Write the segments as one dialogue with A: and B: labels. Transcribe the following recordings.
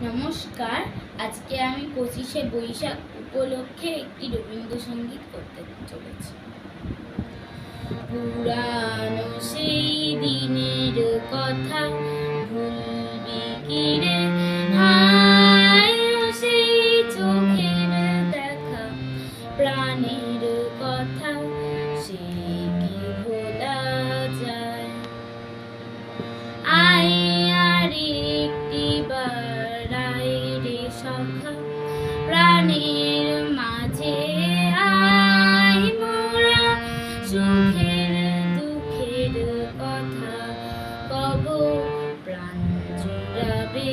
A: নমস্কার। আজকে আমি 25শে বৈশাখ উপলক্ষে একটি রবীন্দ্রসঙ্গীত করতে চলেছি। পুরানো সেই দিনের কথা ভুলবি কি রে, হায় সেই চোখের দেখা প্রাণের কথা সে কি ভোলা যায়। আয় আর একটি বার আয় রে সখা প্রাণের মাঝে আয়, মোরা সুখের দুঃখের কথা কব প্রাণ জুড়াবে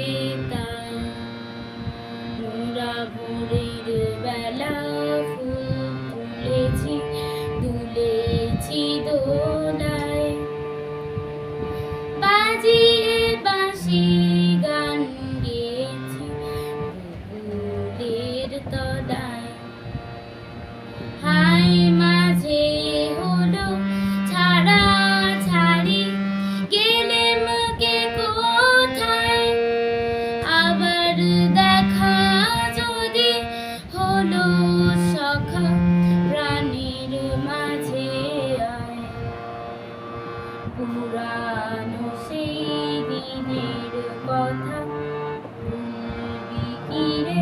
A: তাই। মোরা ভোরের বেলা ফুল তুলেছি দুলেছি দোলায়, বাজিয়ে বাঁশি গান গেয়েছি বকুলের তলায়। হাই মাঝে হলো ছাড়া ছাড়ি গেলে মুখে কোথায়, আবার দেখা যদি হলো সখা প্রাণের মাঝে আয়। পুরানো সেই দিনের কথা ভুলবি কি রে,